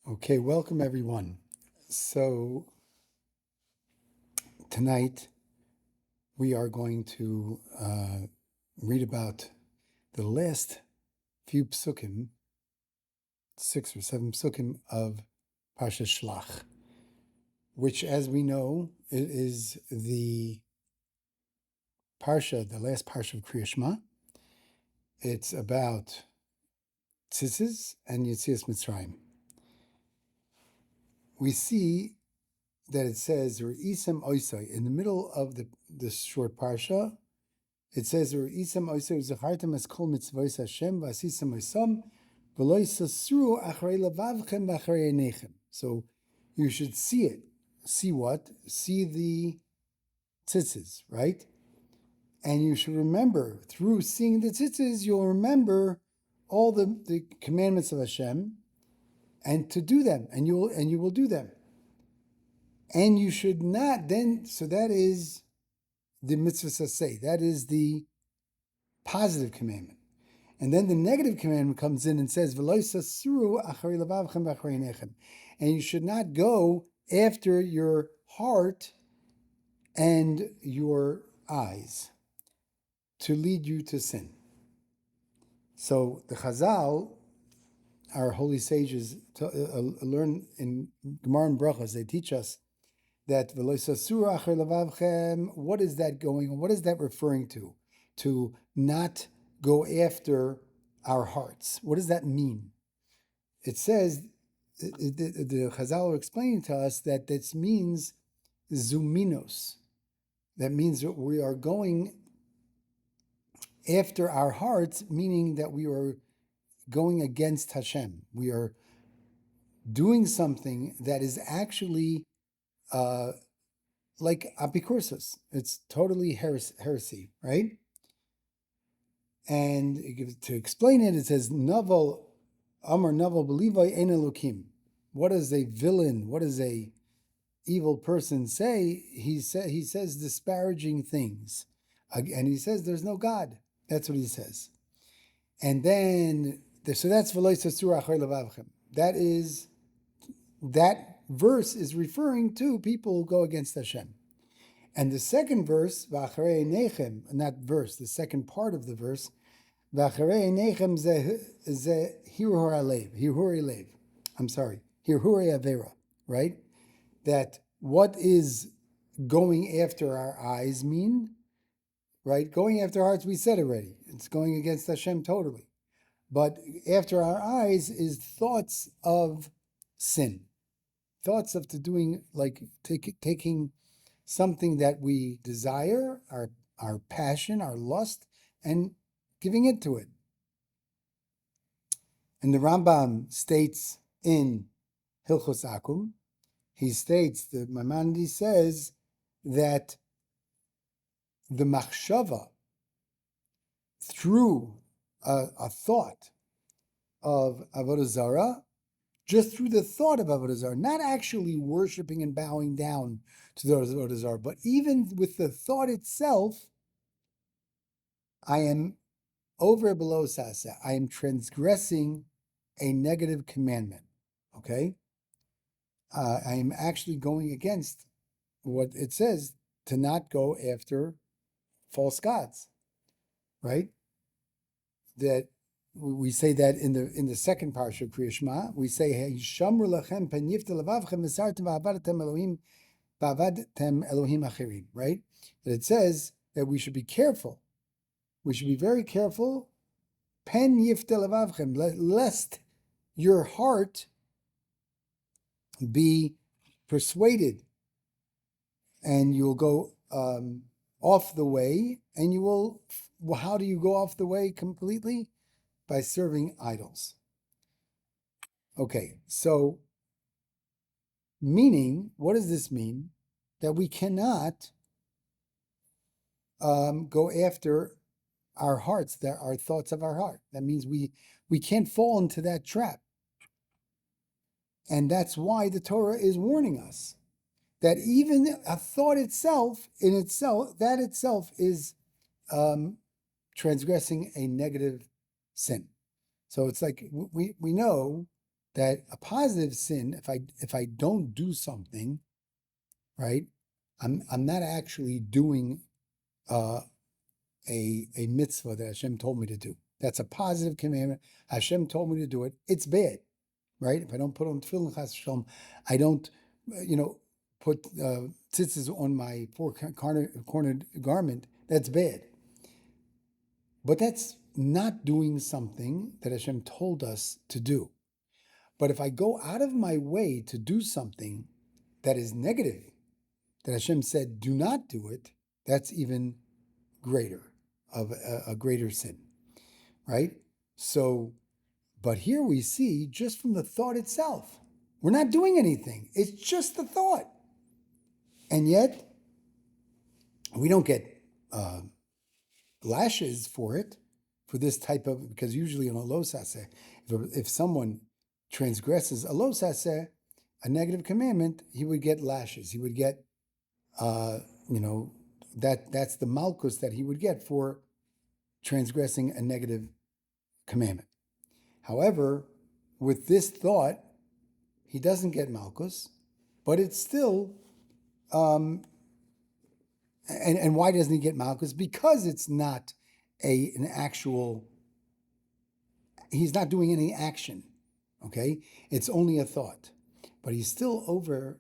Okay, welcome everyone. So tonight we are going to read about the last few psukim, 6 or 7 psukim of Parsha Shlach, which, as we know, it is the Parsha, the last Parsha of Kriya Shema. It's about tzitzis and Yetzias Mitzrayim. We see that it says Re'isem Oisai in the middle of this short Parsha. It says, "Isam oisei zachartem es kol mitzvos Hashem v'asisam oisam v'lo yisasru acharei lavavchem v'acharei einechem." So you should see it. See what? See the tzitzis, right? And you should remember, through seeing the tzitzis, you'll remember all the commandments of Hashem, and to do them, and you will do them. And you should not then. So that is the mitzvah saseh. That is the positive commandment. And then the negative commandment comes in and says, and you should not go after your heart and your eyes to lead you to sin. So the Chazal, our holy sages, learn in Gemara and Brachas, they teach us that what is that going on? What is that referring to? To not go after our hearts. What does that mean? It says, the Chazal are explaining to us that this means zuminos. That means that we are going after our hearts, meaning that we are going against Hashem. We are doing something that is actually like apikursus. It's totally heresy, right? And to explain it, it says, Naval, Amar Naval Belivai Ein Elokim. What does a villain, what does a evil person say? He says disparaging things. And he says there's no God. That's what he says. And then, so that's V'lo yisasru acharei lavavchem. That verse is referring to people who go against Hashem. And the second verse, V'acharei einechem, not verse, the second part of the verse, V'acharei einechem ze hirhurei lev. I'm sorry, hirhurei avera, right? That what is going after our eyes mean, right? Going after our hearts, we said already. It's going against Hashem totally. But after our eyes is thoughts of sin. Thoughts of doing, like taking something that we desire, our passion, our lust, and giving it to it. And the Rambam states in Hilchos Akum, he states, the Maimonides says that the machshava, through a thought of avodah zarah, just through the thought of avodah zarah, not actually worshiping and bowing down to the avodah zarah, but even with the thought itself, I am over below sasa. I am transgressing a negative commandment. Okay, I am actually going against what it says to not go after false gods. Right? That we say that in the second parsha of Kriya Shema, we say Hishamru lachem pen yifta levavchem mesartem va'avatem Elohim va'avadtem Elohim achirim. Right? That it says that we should be careful. We should be very careful. Pen yifta levavchem, lest your heart be persuaded, and you'll go off the way, and you will. Well, how do you go off the way completely? By serving idols. Okay, so meaning, what does this mean? That we cannot go after our hearts, that our thoughts of our heart. That means we can't fall into that trap. And that's why the Torah is warning us that even a thought itself, that itself is transgressing a negative sin. So it's like we know that a positive sin, if I don't do something, right, I'm not actually doing a mitzvah that Hashem told me to do. That's a positive commandment. Hashem told me to do it. It's bad, right? If I don't put on tefillin, chas v'shalom, I don't, put tzitzis on my four-cornered garment. That's bad. But that's not doing something that Hashem told us to do. But if I go out of my way to do something that is negative, that Hashem said, do not do it, that's even greater, of a greater sin, right? So, but here we see just from the thought itself, we're not doing anything. It's just the thought. And yet, we don't get lashes for it, for this type of, because usually in a lo saseh, if someone transgresses a lo saseh, a negative commandment, he would get lashes. He would get, that's the malchus that he would get for transgressing a negative commandment. However, with this thought, he doesn't get malchus, but it's still, and why doesn't he get malchus? Because it's not an actual, he's not doing any action, okay? It's only a thought, but he's still over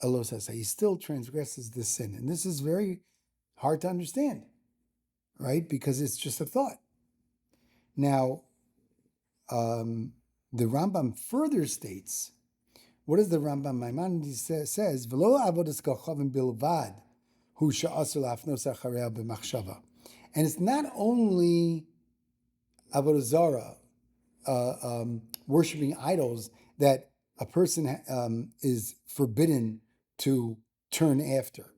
a lo saseh. He still transgresses the sin. And this is very hard to understand, right? Because it's just a thought. Now, the Rambam further states, what does the Rambam Maimonides says? V'lo avodas kochavim bilvad hu she'asur la'afnos acharei b'machshava. And it's not only avodah zarah, worshiping idols, that a person is forbidden to turn after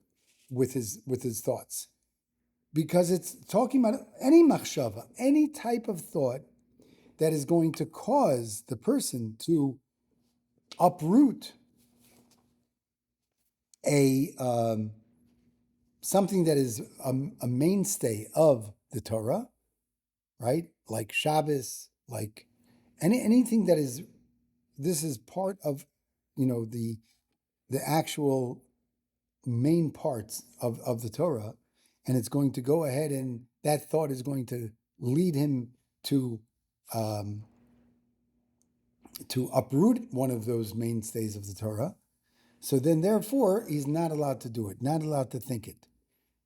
with his thoughts, because it's talking about any machshava, any type of thought that is going to cause the person to uproot something that is a mainstay of the Torah, right? Like Shabbos, like anything that is, this is part of, the actual main parts of the Torah, and it's going to go ahead, and that thought is going to lead him to uproot one of those mainstays of the Torah. So then, therefore, he's not allowed to do it, not allowed to think it,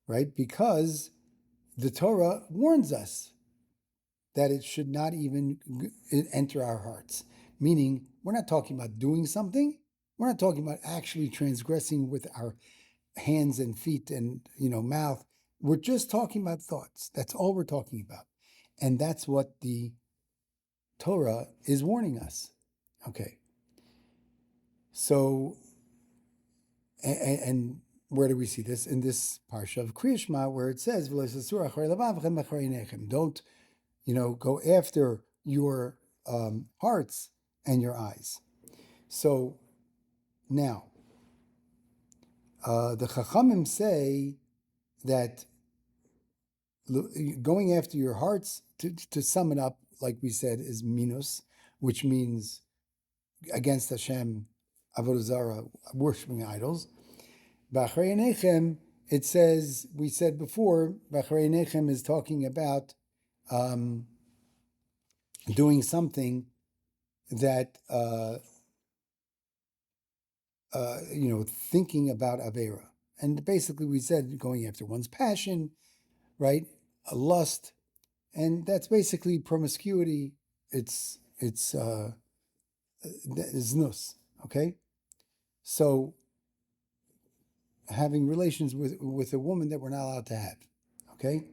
right? Because the Torah warns us that it should not even enter our hearts. Meaning, we're not talking about doing something. We're not talking about actually transgressing with our hands and feet and, mouth. We're just talking about thoughts. That's all we're talking about. And that's what the Torah is warning us. Okay. So, and where do we see this? In this Parsha of Kriya Shema, where it says, don't, go after your hearts and your eyes. So now, the Chachamim say that going after your hearts, to sum it up, like we said, is minus, which means against Hashem, avodah zarah, worshiping idols. B'acharei einechem, it says, we said before, b'acharei einechem is talking about doing something that, thinking about Avera. And basically we said going after one's passion, right? A lust. And that's basically promiscuity. It's znus, okay? So having relations with a woman that we're not allowed to have, okay?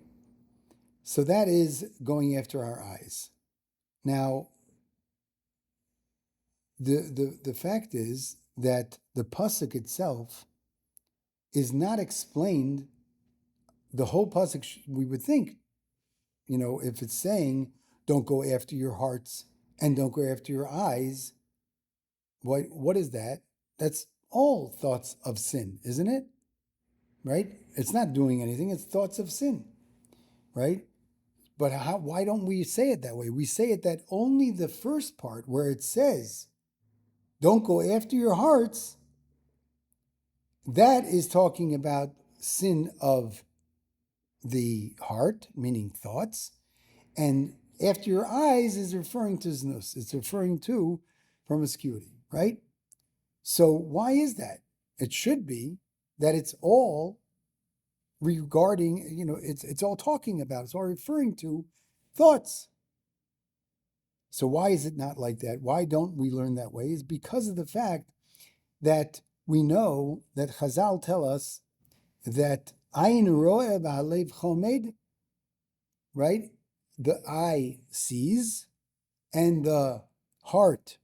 So that is going after our eyes. Now, the fact is that the pasuk itself is not explained. The whole pasuk, we would think, if it's saying don't go after your hearts and don't go after your eyes, what is that? That's all thoughts of sin, isn't it? Right? It's not doing anything. It's thoughts of sin, right? But why don't we say it that way? We say it that only the first part where it says don't go after your hearts, that is talking about sin of the heart, meaning thoughts. And after your eyes is referring to znus. It's referring to promiscuity, right? So why is that? It should be that it's all regarding, it's all talking about, it's all referring to thoughts. So why is it not like that? Why don't we learn that way? Is because of the fact that we know that Chazal tell us that ayin ro'eh v'halev chomed, right? The eye sees and the heart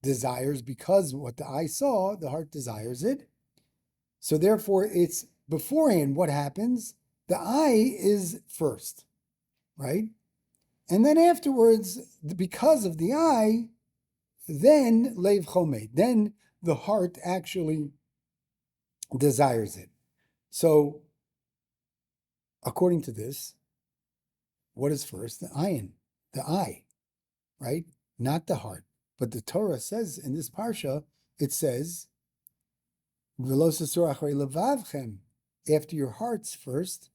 desires, because what the eye saw, the heart desires it. So therefore, it's beforehand what happens. The eye is first, right? And then afterwards, because of the eye, then leiv chomed, then the heart actually desires it. So, according to this, what is first? The ayin, the eye, right? Not the heart. But the Torah says in this Parsha, it says, after your hearts first,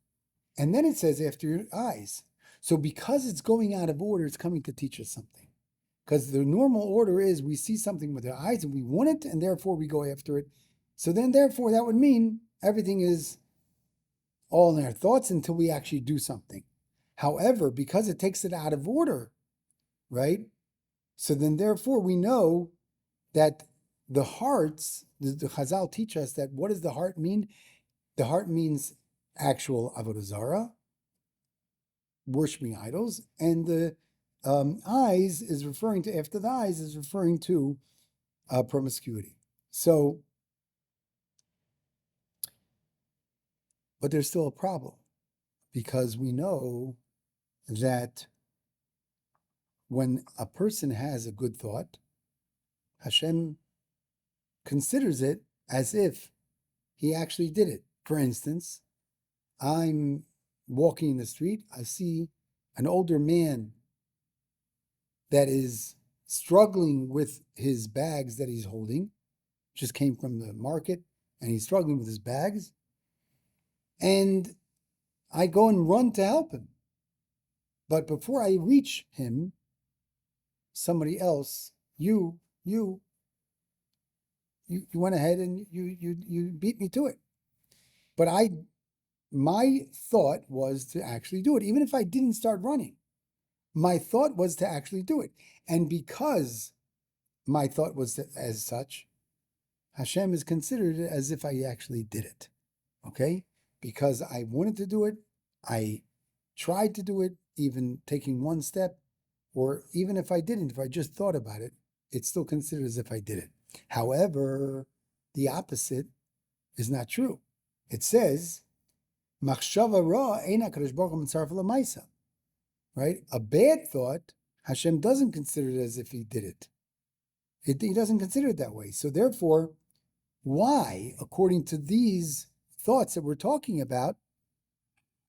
and then it says after your eyes. So because it's going out of order, it's coming to teach us something. Because the normal order is we see something with our eyes and we want it, and therefore we go after it. So then therefore that would mean everything is all in our thoughts until we actually do something. However, because it takes it out of order, right? So then therefore we know that the hearts, the Chazal teach us that what does the heart mean? The heart means actual avodah zarah, worshiping idols, and the eyes is referring to, after the eyes is referring to promiscuity. So, but there's still a problem, because we know that when a person has a good thought, Hashem considers it as if he actually did it. For instance, I'm walking in the street, I see an older man that is struggling with his bags that he's holding, just came from the market, and he's struggling with his bags. And I go and run to help him. But before I reach him, somebody else, you went ahead and you beat me to it. But my thought was to actually do it, even if I didn't start running. My thought was to actually do it. And because my thought was as such, Hashem is considered as if I actually did it. Okay? Because I wanted to do it, I tried to do it, even taking one step, or even if I didn't, if I just thought about it, it's still considered as if I did it. However, the opposite is not true. It says, Machshava ra eina kadosh baruch hu mitzaref l'maisa. Right? A bad thought, Hashem doesn't consider it as if he did it. He doesn't consider it that way. So therefore, why, according to these thoughts that we're talking about,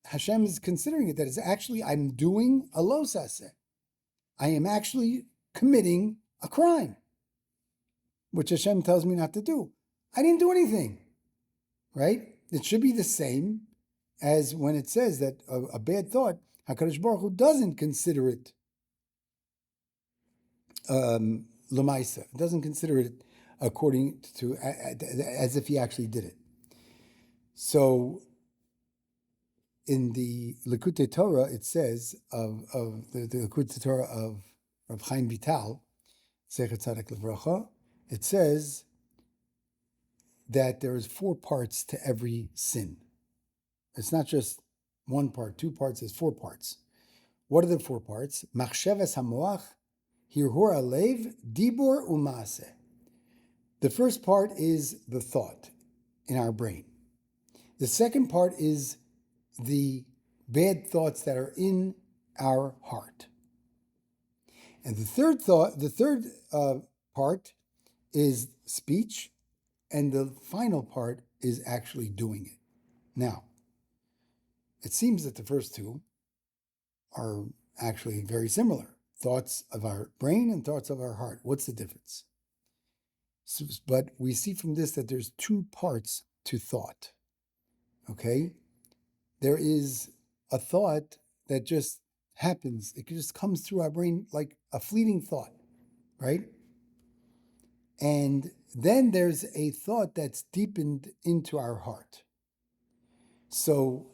Hashem is considering it that it's actually, I'm doing a lo saseh. I am actually committing a crime, which Hashem tells me not to do. I didn't do anything, right? It should be the same as when it says that a bad thought, HaKadosh Baruch Hu doesn't consider it l'maisa. It doesn't consider it according to, as if he actually did it. So in the Likutei Torah, it says of the Likutei Torah of Rav Chaim Vital, Zecher Tzaddik Livracha, it says that there is 4 parts to every sin. It's not just one part, 2 parts, there's 4 parts. What are the 4 parts? Machsheves hamoach, hirhur alev, dibur u'maaseh. The first part is the thought in our brain. The second part is the bad thoughts that are in our heart. And the third part is speech, and the final part is actually doing it. Now, it seems that the first 2 are actually very similar. Thoughts of our brain and thoughts of our heart. What's the difference? But we see from this that there's two parts to thought. Okay? There is a thought that just happens. It just comes through our brain like a fleeting thought, right? And then there's a thought that's deepened into our heart. So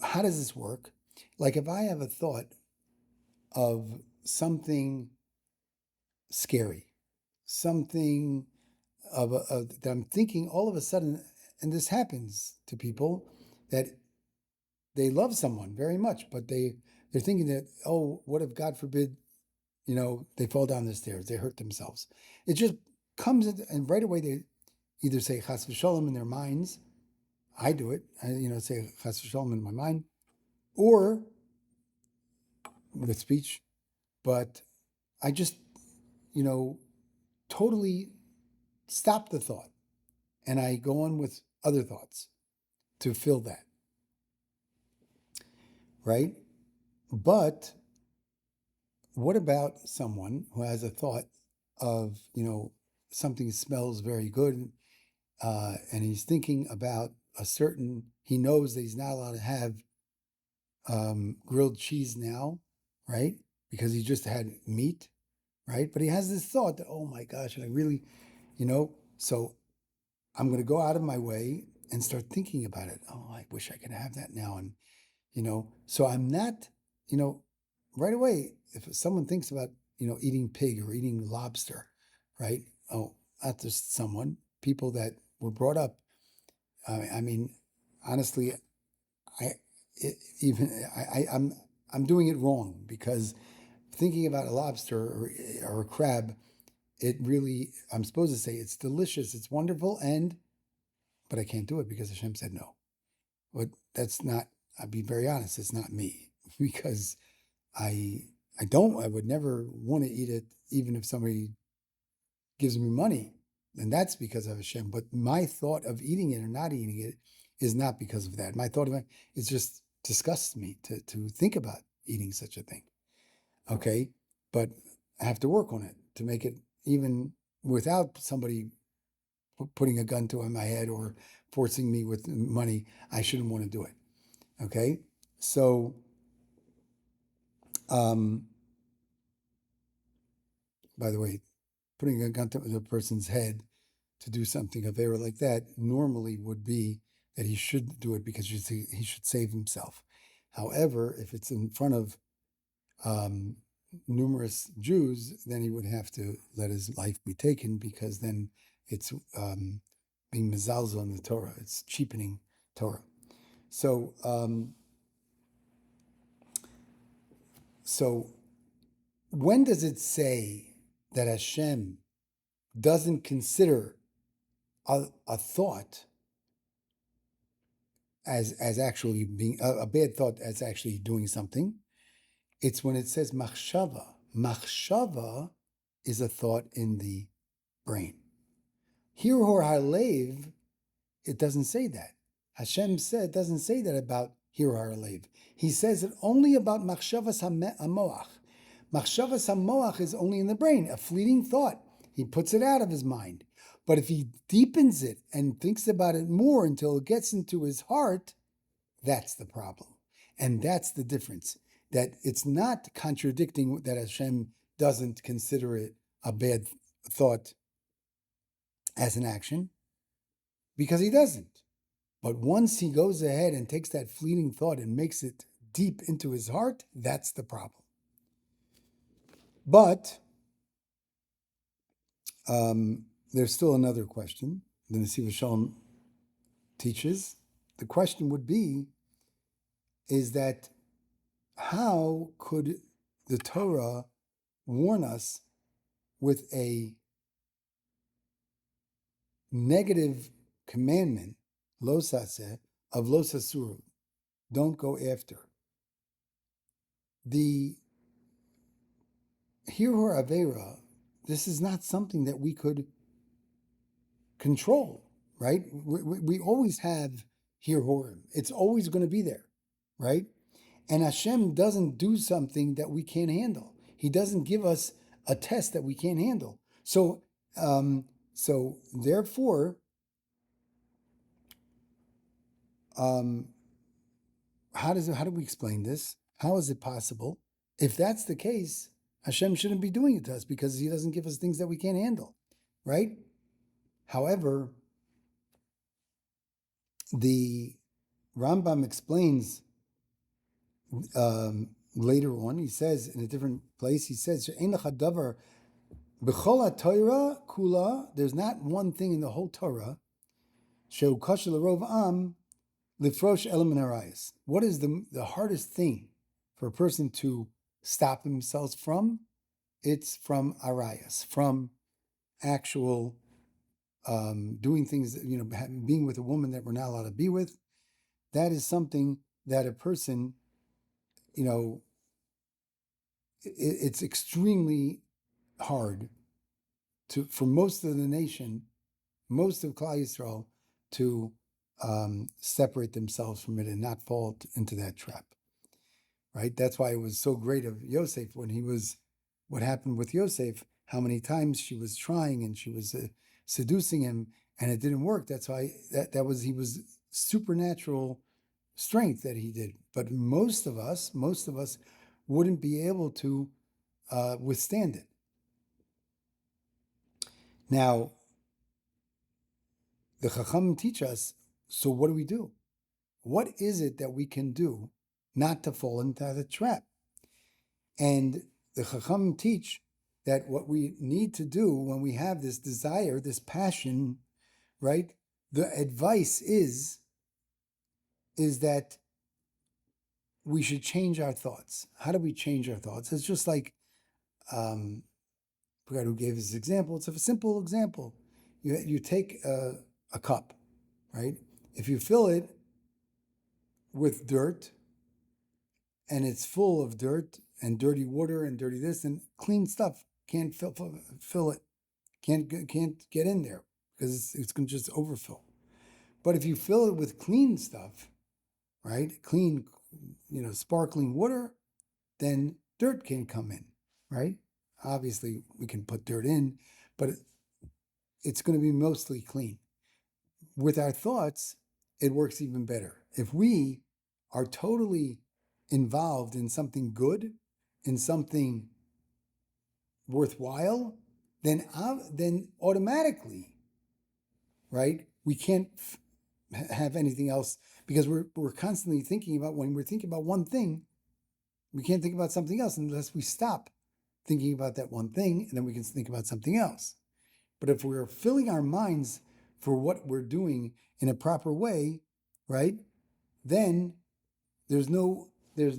how does this work? Like if I have a thought of something scary, something that I'm thinking all of a sudden, and this happens to people, that they love someone very much, but they're thinking that, oh, what if God forbid, they fall down the stairs, they hurt themselves. It just comes in, and right away they either say chas v'sholom in their minds. I do it, say chas v'sholom in my mind, or with speech, but I just, totally stop the thought and I go on with other thoughts to fill that, right? But what about someone who has a thought of, something smells very good, and he's thinking about he knows that he's not allowed to have grilled cheese now, right? Because he just had meat, right? But he has this thought that, oh my gosh, I really, so I'm going to go out of my way and start thinking about it. Oh, I wish I could have that now. And, so I'm not, right away, if someone thinks about, eating pig or eating lobster, right? Oh, not just people that were brought up. I mean, honestly, I'm doing it wrong, because thinking about a lobster or a crab, I'm supposed to say it's delicious, it's wonderful, but I can't do it because Hashem said no. But that's not, I'll be very honest, it's not me, because I would never want to eat it, even if somebody gives me money, and that's because of Hashem. But my thought of eating it or not eating it is not because of that. My thought of it is just disgusts me to think about eating such a thing. Okay, but I have to work on it to make it, even without somebody putting a gun to my head or forcing me with money, I shouldn't want to do it. Okay, so by the way, putting a gun to a person's head to do something, a favor like that, normally would be that he should do it because he should save himself. However, if it's in front of numerous Jews, then he would have to let his life be taken, because then it's being mezalzel on the Torah. It's cheapening Torah. So, when does it say that Hashem doesn't consider a thought as actually being a bad thought, as actually doing something? It's when it says machshava. Machshava is a thought in the brain. Hirhor halev, it doesn't say that. Hashem doesn't say that about hirhor halev. He says it only about machshavas hamoach. Machshavas hamoach is only in the brain, a fleeting thought. He puts it out of his mind. But if he deepens it and thinks about it more until it gets into his heart, that's the problem. And that's the difference. That it's not contradicting that Hashem doesn't consider it a bad thought as an action, because he doesn't. But once he goes ahead and takes that fleeting thought and makes it deep into his heart, that's the problem. But there's still another question the Nesivos Shalom teaches. The question would be, is that how could the Torah warn us with a negative commandment, lo saseh, of lo sasuru, don't go after? The hirhor avera, this is not something that we could control, right? We always have hirhorim. It's always going to be there, right? And Hashem doesn't do something that we can't handle. He doesn't give us a test that we can't handle. So So therefore, how do we explain this? How is it possible? If that's the case, Hashem shouldn't be doing it to us because He doesn't give us things that we can't handle, right? However, the Rambam explains later on. He says in a different place. He says, "Ein lecha davar b'chol Torah kula." There's not one thing in the whole Torah. Shehu kasher l'rov am lifrosh elam min harayos. What is the hardest thing for a person to stop themselves from? It's from arayas, from actual doing things, being with a woman that we're not allowed to be with. That is something that a person, it's extremely hard for most of the nation, most of Klal Yisrael, to separate themselves from it and not fall into that trap. Right? That's why it was so great of Yosef when what happened with Yosef, how many times she was trying and she was seducing him and it didn't work. That's why he was supernatural strength that he did. But most of us wouldn't be able to withstand it. Now, the Chacham teach us, so what do? What is it that we can do not to fall into the trap? And the Chacham teach that what we need to do when we have this desire, this passion, right? The advice is that we should change our thoughts. How do we change our thoughts? It's just like, I forgot who gave this example. It's a simple example. You take a cup, right? If you fill it with dirt, and it's full of dirt and dirty water and dirty this and clean stuff, can't fill it, can't get in there because it's going to just overfill. But if you fill it with clean stuff, right, clean, sparkling water, then dirt can come in, right? Obviously, we can put dirt in, but it's going to be mostly clean. With our thoughts, it works even better. If we are totally involved in something good, in something worthwhile, then automatically, right, we can't have anything else because we're constantly thinking about, when we're thinking about one thing, we can't think about something else unless we stop thinking about that one thing, and then we can think about something else. But if we're filling our minds for what we're doing in a proper way, right, then there's no way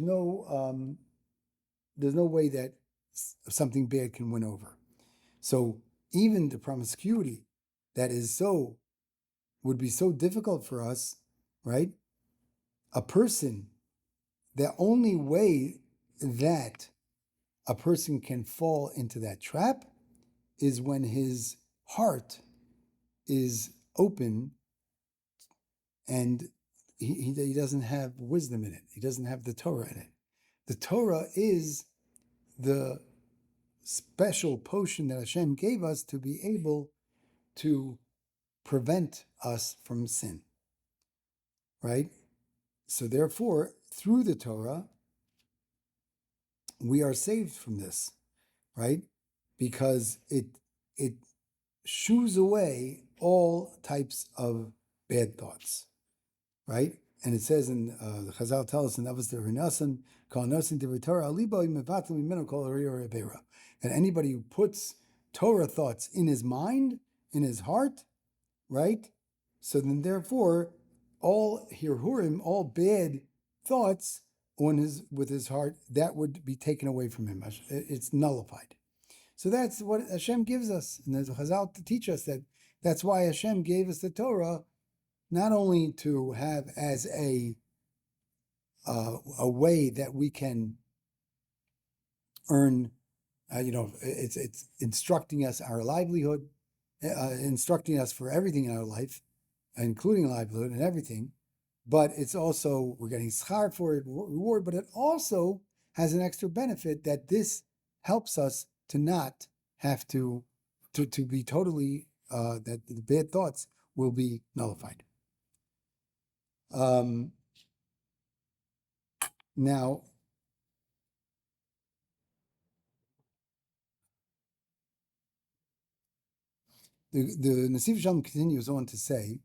that something bad can win over. So even the promiscuity that would be so difficult for us, right? The only way that a person can fall into that trap is when his heart is open and he doesn't have wisdom in it. He doesn't have the Torah in it. The Torah is the special potion that Hashem gave us to be able to prevent us from sin, right? So therefore, through the Torah, we are saved from this, right? Because it shoos away all types of bad thoughts, right? And it says in the Chazal tell us in Avos Derinasan, Kol Nasin Torah Alibo Mevatim Mimenu Kol Hariyah Rebera. And anybody who puts Torah thoughts in his mind, in his heart, right? So then, therefore, all hirhurim, all bad thoughts with his heart, that would be taken away from him. It's nullified. So that's what Hashem gives us, and there's a Chazal to teach us that's why Hashem gave us the Torah, not only to have as a way that we can earn, it's instructing us our livelihood, instructing us for everything in our life, including livelihood and everything, but it's also, we're getting schar for it, reward, but it also has an extra benefit that this helps us to not have to be totally that the bad thoughts will be nullified. Now, the Nesivos Shalom continues on to say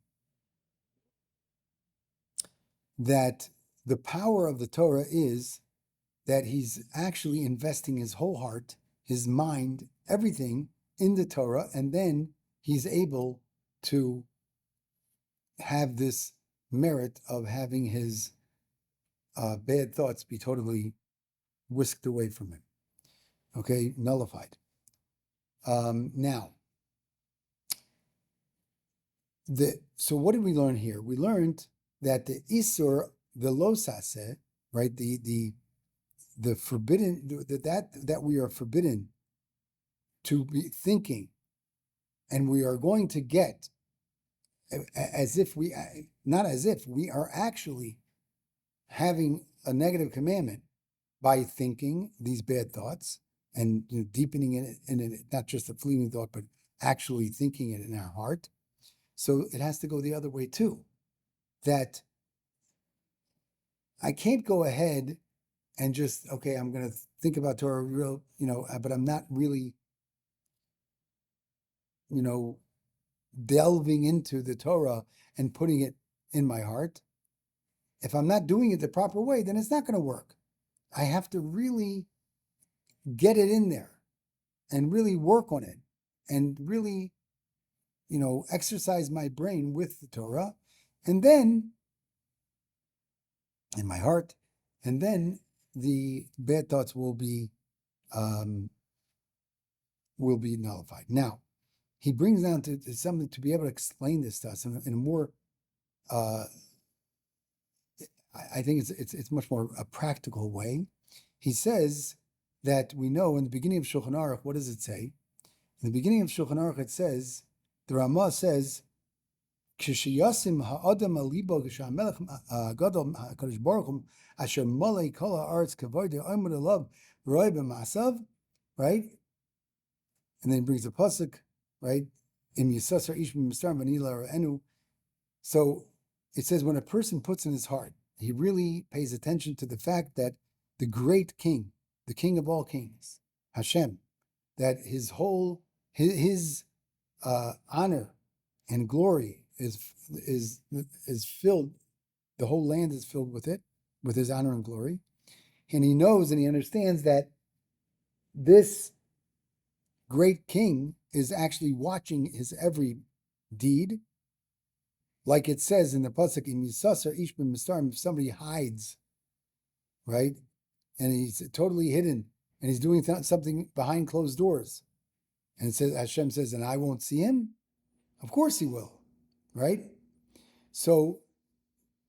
that the power of the Torah is that he's actually investing his whole heart, his mind, everything in the Torah, and then he's able to have this merit of having his bad thoughts be totally whisked away from him. Okay, nullified. Now, so what did we learn here? We learned that the Isur, the Losase, right, the forbidden, that we are forbidden to be thinking, and we are going to get as if we, not as if, we are actually having a negative commandment by thinking these bad thoughts and deepening it in it, not just a fleeting thought, but actually thinking it in our heart. So it has to go the other way too, that I can't go ahead and just, okay, I'm going to think about Torah real, but I'm not really, delving into the Torah and putting it in my heart. If I'm not doing it the proper way, then it's not going to work. I have to really get it in there and really work on it and really, exercise my brain with the Torah and then in my heart, and then the bad thoughts will be nullified. Now, he brings down to something to be able to explain this to us in a more, I think it's much more a practical way. He says that we know in the beginning of Shulchan Aruch, what does it say? In the beginning of Shulchan Aruch, it says, the Ramah says, Kishiyasim ha'adam alibo kishamelech gadol hakadosh baruch hu asher malei kol ha'aretz kavod de'omer alav roy b'masav, right? And then he brings a pasuk, right? Im yisasar ish b'mistar v'nila enu. So it says when a person puts in his heart, he really pays attention to the fact that the great king, the king of all kings, Hashem, that his whole his honor and glory is filled. The whole land is filled with it, with his honor and glory, and he knows and he understands that this great king is actually watching his every deed, like it says in the pasuk in Yisasar Ish Ben Mistarim. If somebody hides, right, and he's totally hidden, and he's doing something behind closed doors, and it says Hashem says, and I won't see him. Of course he will, right? So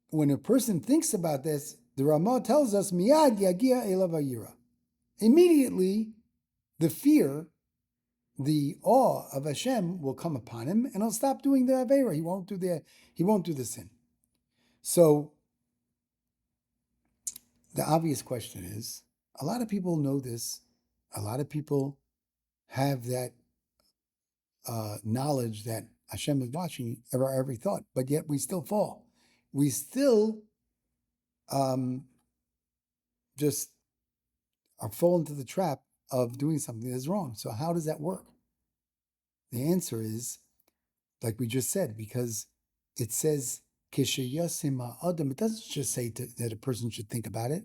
when a person thinks about this, the Ramah tells us, Miyad yagia elav hayira. Immediately, the fear, the awe of Hashem will come upon him, and he'll stop doing the Aveira. He won't do the sin. So the obvious question is, a lot of people know this. A lot of people have that knowledge that Hashem is watching every thought, but yet we still fall. We still just are fall into the trap of doing something that's wrong. So how does that work? The answer is, like we just said, because it says, Kishayasim Adam. It doesn't just say that a person should think about it.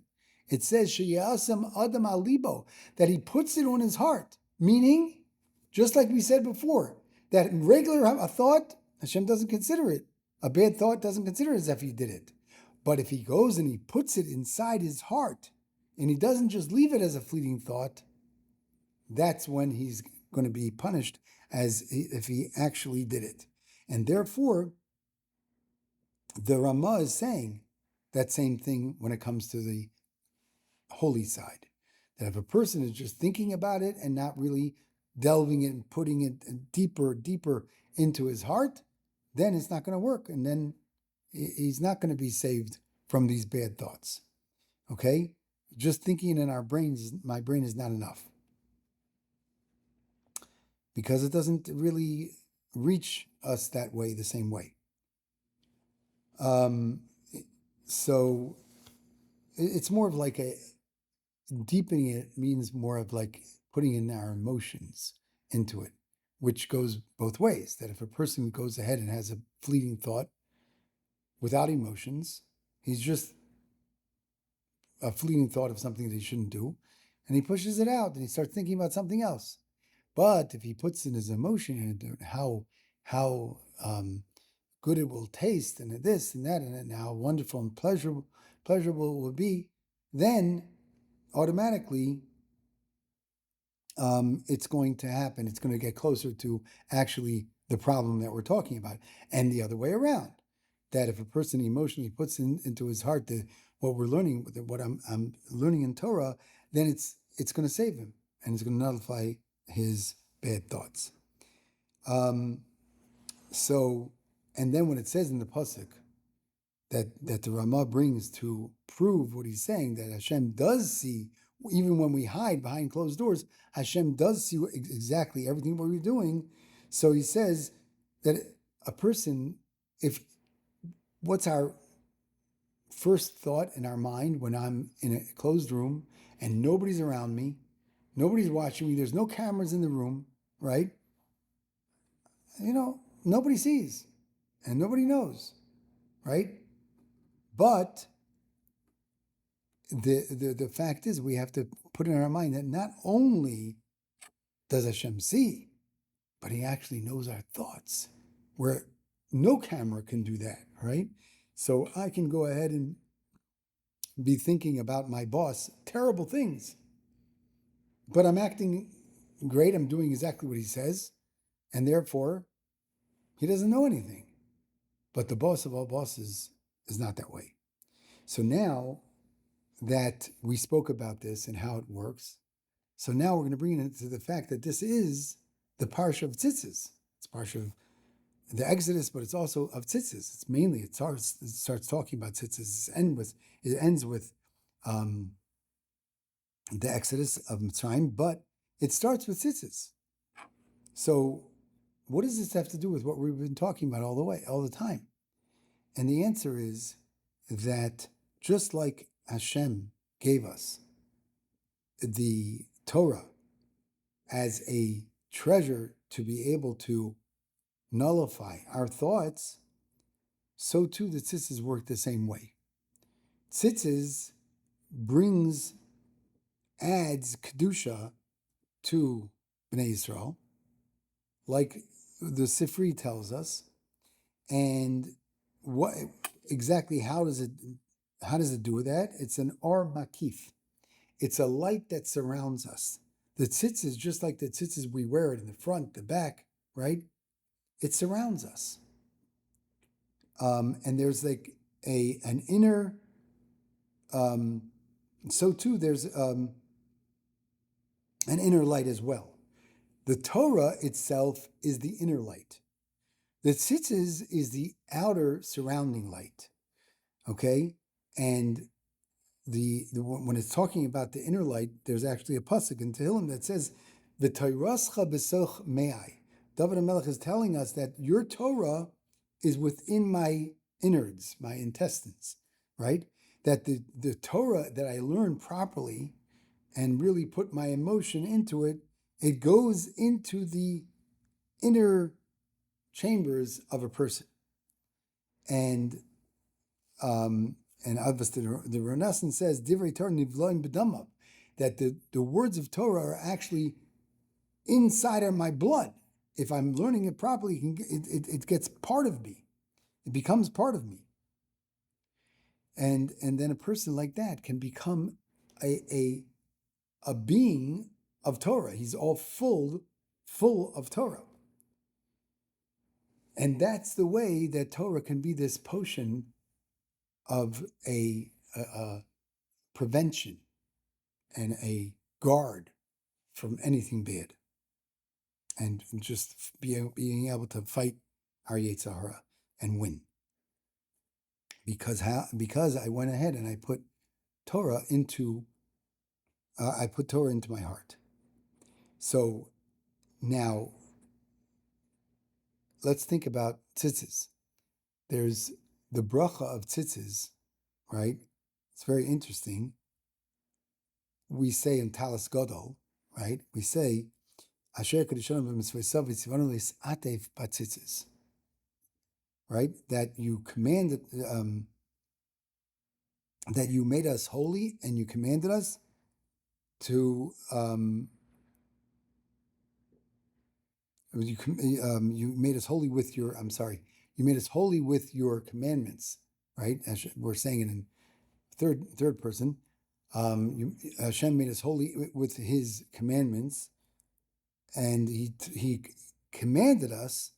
It says, Shayasam Adam alibo, that he puts it on his heart. Meaning, just like we said before, that in a thought, Hashem doesn't consider it. A bad thought doesn't consider it as if he did it. But if he goes and he puts it inside his heart, and he doesn't just leave it as a fleeting thought, that's when he's going to be punished as if he actually did it. And therefore, the Ramah is saying that same thing when it comes to the holy side. That if a person is just thinking about it and not really delving it and putting it deeper into his heart, then it's not going to work. And then he's not going to be saved from these bad thoughts. Okay? Just thinking in my brain is not enough. Because it doesn't really reach us that way, the same way. So it's more of like deepening it means more of like putting in our emotions into it, which goes both ways. That if a person goes ahead and has a fleeting thought without emotions, he's just a fleeting thought of something that he shouldn't do, and he pushes it out and he starts thinking about something else. But if he puts in his emotion into how good it will taste, and this and that, and how wonderful and pleasurable it will be, then automatically it's going to happen. It's going to get closer to actually the problem that we're talking about. And the other way around, that if a person emotionally puts into his heart what we're learning, what I'm learning in Torah, then it's going to save him, and it's going to nullify his bad thoughts. So, and then when it says in the pasuk that the Ramah brings to prove what he's saying, that Hashem does see, even when we hide behind closed doors, Hashem does see exactly everything what we're doing. So he says that a person, what's our first thought in our mind when I'm in a closed room and nobody's around me, nobody's watching me, there's no cameras in the room, right? Nobody sees and nobody knows, right? But the fact is, we have to put in our mind that not only does Hashem see, but he actually knows our thoughts, where no camera can do that, right? So I can go ahead and be thinking about my boss terrible things, but I'm acting great, I'm doing exactly what he says, and therefore he doesn't know anything. But the boss of all bosses is not that way. So now that we spoke about this and how it works, so now we're going to bring it into the fact that this is the Parsha of Tzitzis. It's Parsha of the Exodus, but it's also of Tzitzis. It's mainly, it starts talking about Tzitzis. It ends with the Exodus of Mitzrayim, but it starts with Tzitzis. So what does this have to do with what we've been talking about all the time? And the answer is that just like Hashem gave us the Torah as a treasure to be able to nullify our thoughts, so too the tzitzis work the same way. Tzitzis adds kedusha to Bnei Yisrael, like the sefer tells us. And what exactly? How does it do that? It's an or makif. It's a light that surrounds us. The tzitzis, just like the tzitzis we wear it in the front, the back, right? It surrounds us. And there's like an inner, so too there's an inner light as well. The Torah itself is the inner light. The tzitzis is the outer surrounding light, okay? And when it's talking about the inner light, there's actually a pasuk in Tehillim that says, "V'toirascha b'soch me'ai." David HaMelech is telling us that your Torah is within my innards, my intestines, right? That the Torah that I learn properly and really put my emotion into it, it goes into the inner chambers of a person. And obviously the Renaissance says, Divrei Torah nivloim b'damav, that the words of Torah are actually inside of my blood. If I'm learning it properly, it gets part of me. It becomes part of me. And then a person like that can become a being of Torah. He's all full of Torah. And that's the way that Torah can be this potion of a prevention and a guard from anything bad, and just being able to fight our Yetzer Hara and win. Because I went ahead and I put Torah into my heart. So now let's think about tzitzis. There's the bracha of tzitzis, right? It's very interesting. We say in Talis Godol, right? We say, Asher Kedushanim v'mitzvosav v'tzivanu l's'atev b'tzitzis, right? That you commanded, that you made us holy and you commanded us to, you made us holy with your, you made us holy with your commandments, right? As we're saying it in third person. Hashem made us holy with his commandments, and he commanded us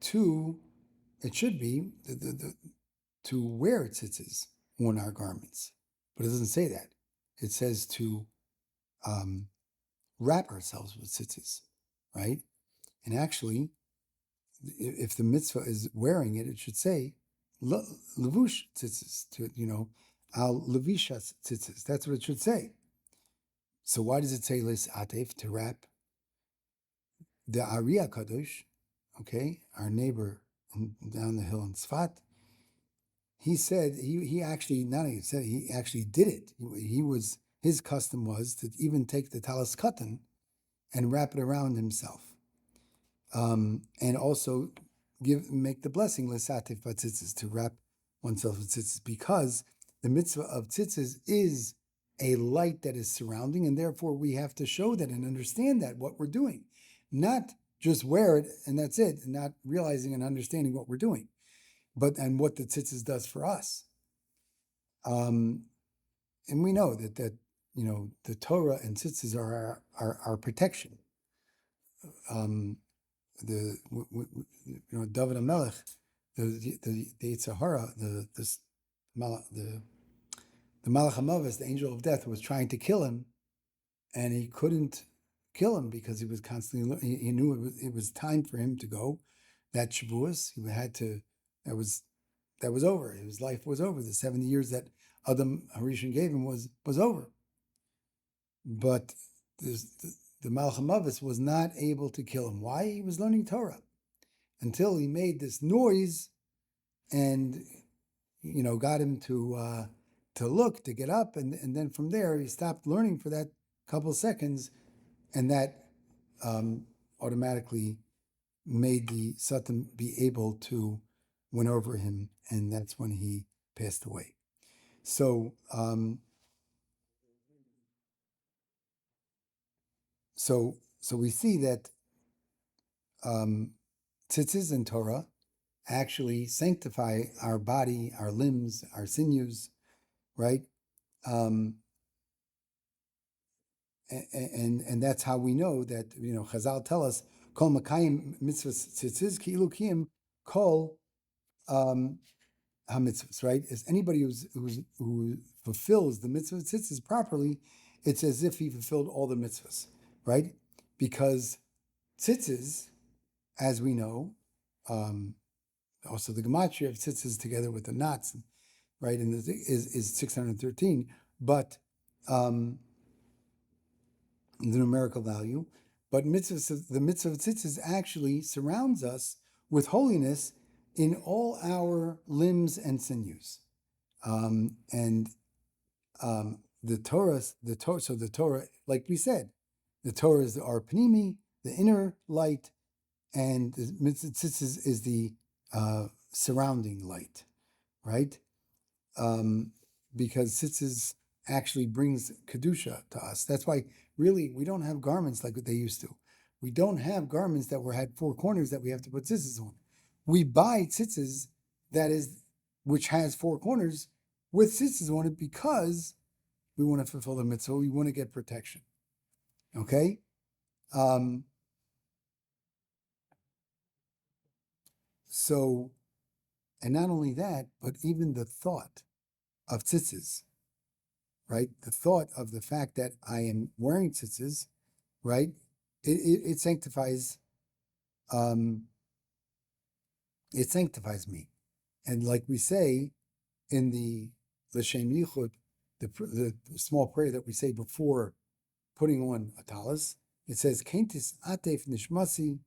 to, it should be, to wear tzitzis on our garments. But it doesn't say that. It says to wrap ourselves with tzitzis, right? And actually, if the mitzvah is wearing it, it should say levush tzitzis, al levishas tzitzis. That's what it should say. So why does it say lis atef, to wrap? The Ariya Kadosh, okay, our neighbor down the hill in Tzfat, he said he actually not only said, he actually did it. His custom was to even take the talis katan and wrap it around himself, and also make the blessing l'satef b'tzitzis, to wrap oneself with tzitzis, because the mitzvah of tzitzis is a light that is surrounding, and therefore we have to show that and understand that what we're doing, not just wear it and that's it, and not realizing and understanding what we're doing, and what the tzitzis does for us. And we know that the Torah and tzitzis are our protection. David HaMelech, the Yitzhahara, the Malach HaMavis, the angel of death, was trying to kill him, and he couldn't kill him because he was constantly. He knew it was time for him to go. That Shavuos, he had to. That was over. His life was over. The 70 years that Adam Harishon gave him was over. But the Malach HaMavis was not able to kill him. Why? He was learning Torah until he made this noise, and got him to look, to get up, and then from there he stopped learning for that couple seconds, and that automatically made the Satan be able to win over him, and that's when he passed away. So we see that tzitzis and Torah actually sanctify our body, our limbs, our sinews, right? And that's how we know that, Chazal tell us, kol makayim mitzvahs tzitzis ki ilu kiyim kol ha-mitzvahs, right? As anybody who fulfills the mitzvah tzitzis properly, it's as if he fulfilled all the mitzvahs, right? Because tzitzis, as we know, also the gematria of tzitzis together with the knots, right, and is 613, but the numerical value. But the mitzvah of tzitzis actually surrounds us with holiness in all our limbs and sinews, and the Torah. So the Torah, like we said, the Torah is our pnimi, the inner light, and the mitzvah tzitzis is the surrounding light, right? Because tzitzis actually brings kedusha to us. That's why really we don't have garments like what they used to. We don't have garments that had four corners that we have to put tzitzis on. We buy tzitzis which has four corners with tzitzis on it because we want to fulfill the mitzvah. We want to get protection. Okay. So, and not only that, but even the thought of tzitzis, right? The thought of the fact that I am wearing tzitzis, right? It sanctifies. It sanctifies me, and like we say in the L'Shem Yichud, the small prayer that we say before putting on a talis, it says, "Kentis atef nishmasi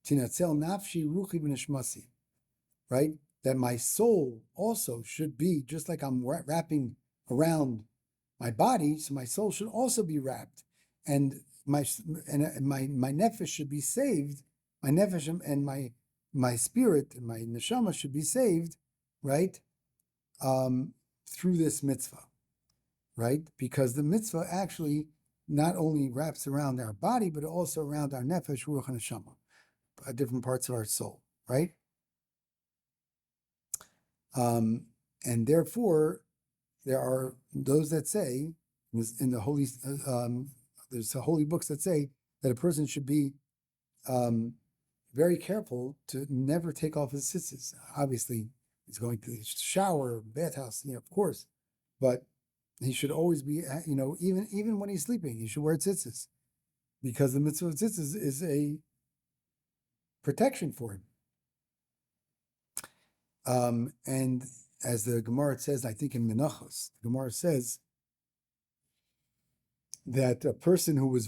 Tinatzel nafshi ruchi v'nishmasi, right? That my soul also should be, just like I'm wrapping around my body, so my soul should also be wrapped, and my nefesh should be saved. My nefesh and my spirit and my neshama should be saved, right? Through this mitzvah, right? Because the mitzvah actually not only wraps around our body, but also around our nefesh, ruach, and neshama, different parts of our soul, right? And therefore, there are those that say, in the holy, there's holy books that say that a person should be very careful to never take off his tzitzis. Obviously, he's going to the shower, bathhouse, of course, but he should always be, even when he's sleeping, he should wear tzitzis, because the mitzvah of tzitzis is a protection for him. And as the Gemara says, I think in Menachos, the Gemara says that a person who was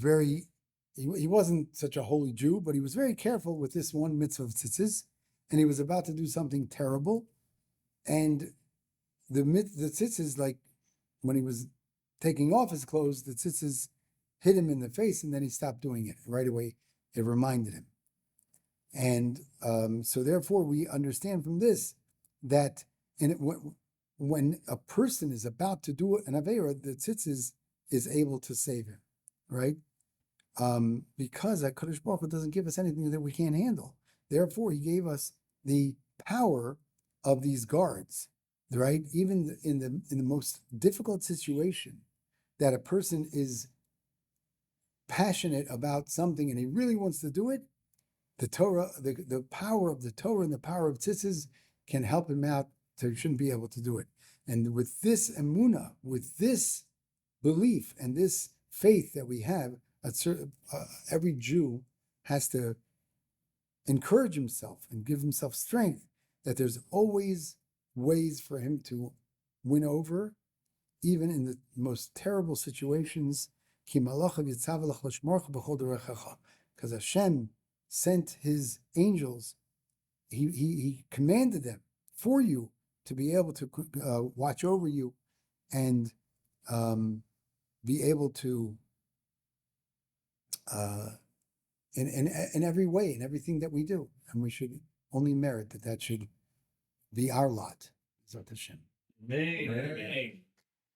he wasn't such a holy Jew, but he was very careful with this one mitzvah of tzitzis, and he was about to do something terrible, and the tzitzis, like when he was taking off his clothes, the tzitzis hit him in the face, and then he stopped doing it. Right away, it reminded him. And so therefore, we understand from this that when a person is about to do an Aveira, the tzitzis is able to save him, right? Because HaKadosh Baruch Hu doesn't give us anything that we can't handle. Therefore, he gave us the power of these guards, right? Even in the most difficult situation, that a person is passionate about something and he really wants to do it, the Torah, the power of the Torah and the power of tzitzis can help him out to shouldn't be able to do it. And with this emunah, with this belief and this faith that we have, every Jew has to encourage himself and give himself strength that there's always ways for him to win over, even in the most terrible situations. Because Hashem sent his angels, he commanded them for you to be able to watch over you and be able to in every way, in everything that we do, and we should only merit that should be our lot. Zot Hashem. Amen.